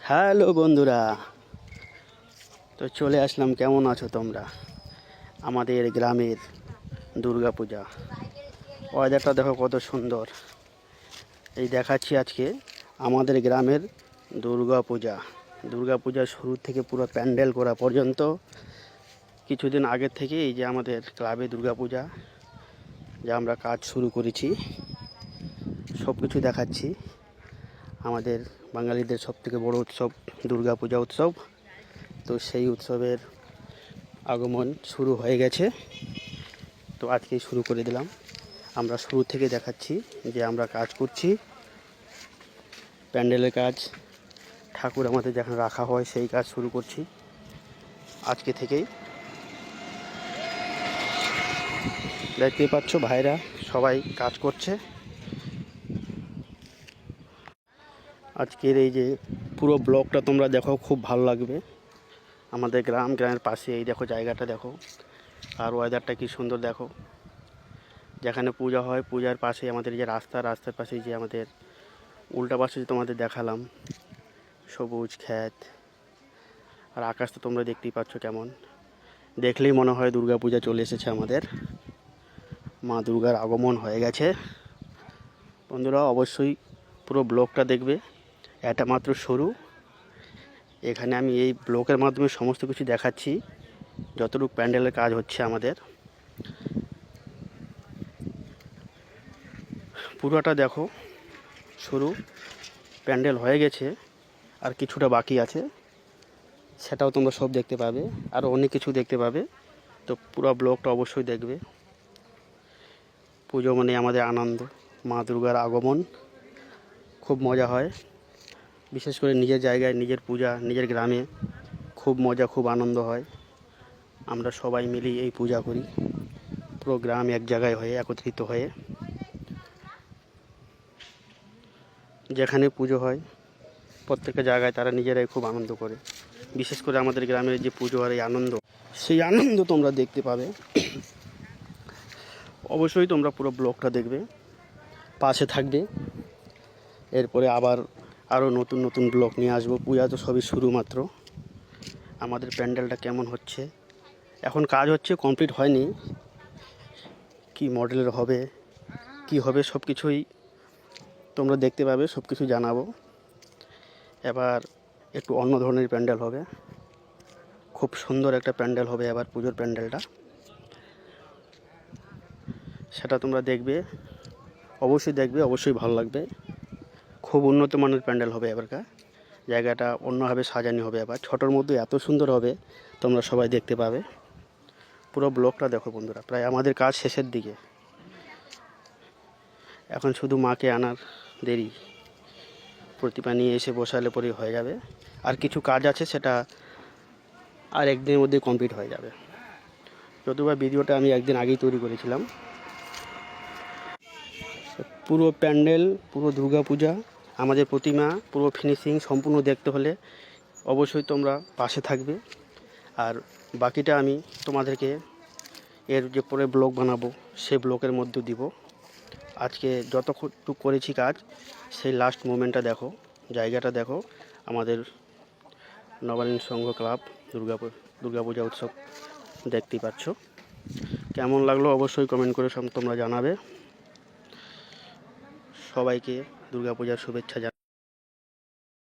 Hello বন্ধুরা, তো চলে আসলাম। কেমন আছো তোমরা? আমাদের গ্রামের দুর্গাপূজা ওয়েদারটা দেখো কত সুন্দর। এই দেখাচ্ছি আজকে আমাদের গ্রামের দুর্গাপূজা শুরু থেকে পুরো প্যান্ডেল করা পর্যন্ত। কিছুদিন আগের থেকে এই যে আমাদের ক্লাবে দুর্গাপূজা যা আমরা কাজ শুরু করেছি সব কিছু দেখাচ্ছি। আমাদের বাঙালিদের সবথেকে বড় উৎসব দুর্গাপূজা উৎসব। তো সেই উৎসবের আগমন শুরু হয়ে গেছে, তো আজকেই শুরু করে দিলাম। আমরা শুরু থেকে দেখাচ্ছি যে আমরা কাজ করছি, প্যান্ডেলের কাজ, ঠাকুর আমাদের যেখানে রাখা হয় সেই কাজ শুরু করছি আজকে থেকেই। দেখতে পাচ্ছ ভাইরা সবাই কাজ করছে। আজকের এই যে পুরো ব্লগটা তোমরা দেখো, খুব ভালো লাগবে। আমাদের গ্রামের পাশে এই দেখো, জায়গাটা দেখো, আর ওয়েদারটা কি সুন্দর দেখো। যেখানে পূজা হয় পূজার পাশে আমাদের যে রাস্তার পাশে যে আমাদের উল্টা পাশে যে তোমাদের দেখালাম সবুজ ক্ষেত, আর আকাশ তো তোমরা দেখতেই পাচ্ছ কেমন। দেখলেই মনে হয় দুর্গাপূজা চলে এসেছে, আমাদের মা দুর্গার আগমন হয়ে গেছে। বন্ধুরা অবশ্যই পুরো ব্লগটা দেখবে, এটা মাত্র শুরু। এখানে আমি এই ব্লগের মাধ্যমে সমস্ত কিছু দেখাচ্ছি, যতটুকু প্যান্ডেলের কাজ হচ্ছে আমাদের। পুরোটা দেখো শুরু, প্যান্ডেল হয়ে গেছে, আর কিছুটা বাকি আছে, সেটাও তোমরা সব দেখতে পাবে, আরও অনেক কিছু দেখতে পাবে। তো পুরো ব্লগটা অবশ্যই দেখবে। পুজো মানে আমাদের আনন্দ, মা দুর্গার আগমন, খুব মজা হয়। বিশেষ করে নিজের জায়গায় নিজের পূজা, নিজের গ্রামে খুব মজা, খুব আনন্দ হয়। আমরা সবাই মিলে এই পূজা করি, পুরো গ্রাম এক জায়গায় হয়ে, একত্রিত হয়ে। যেখানে পুজো হয় প্রত্যেকটা জায়গায় তারা নিজেরাই খুব আনন্দ করে। বিশেষ করে আমাদের গ্রামের যে পুজো আর এই আনন্দ, সেই আনন্দ তোমরা দেখতে পাবে। অবশ্যই তোমরা পুরো ব্লগটা দেখবে, পাশে থাকবে। এরপরে আবার আরও নতুন নতুন ব্লগ নিয়ে আসবো। পূজা তো সবই শুরু মাত্র। আমাদের প্যান্ডেলটা কেমন হচ্ছে, এখন কাজ হচ্ছে, কমপ্লিট হয়নি। কি মডেলের হবে, কি হবে, সব কিছুই তোমরা দেখতে পাবে, সব কিছু জানাবো। এবার একটু অন্য ধরনের প্যান্ডেল হবে, খুব সুন্দর একটা প্যান্ডেল হবে এবার পুজোর প্যান্ডেলটা, সেটা তোমরা দেখবে, অবশ্যই দেখবে, অবশ্যই ভালো লাগবে। খুব উন্নত মানের প্যান্ডেল হবে এবারকার। জায়গাটা অন্যভাবে সাজানো হবে, আবার ছোটোর মধ্যে এত সুন্দর হবে, তোমরা সবাই দেখতে পাবে। পুরো ব্লগটা দেখো বন্ধুরা। প্রায় আমাদের কাজ শেষের দিকে, এখন শুধু মাকে আনার দেরি। প্রতিমা নিয়ে এসে বসালে পরেই হয়ে যাবে। আর কিছু কাজ আছে, সেটা আর একদিনের মধ্যে কমপ্লিট হয়ে যাবে। যদিও ভিডিওটা আমি একদিন আগেই তৈরি করেছিলাম। পুরো প্যান্ডেল, পুরো দুর্গাপূজা, আমাদের প্রতিমা পুরো ফিনিশিং সম্পূর্ণ দেখতে হলে অবশ্যই তোমরা পাশে থাকবে। আর বাকিটা আমি তোমাদেরকে এর যে পরে ব্লগ বানাবো সেই ব্লগের মধ্যে দিব। আজকে যতটুকু করেছি কাজ, সেই লাস্ট মোমেন্টটা দেখো, জায়গাটা দেখো। আমাদের নবায়ন সংঘ ক্লাব দুর্গাপূজা উৎসব দেখতেই পাচ্ছ। কেমন লাগলো অবশ্যই কমেন্ট করে তোমরা জানাবে। সবাইকে দুর্গাপূজার শুভেচ্ছা জানাই।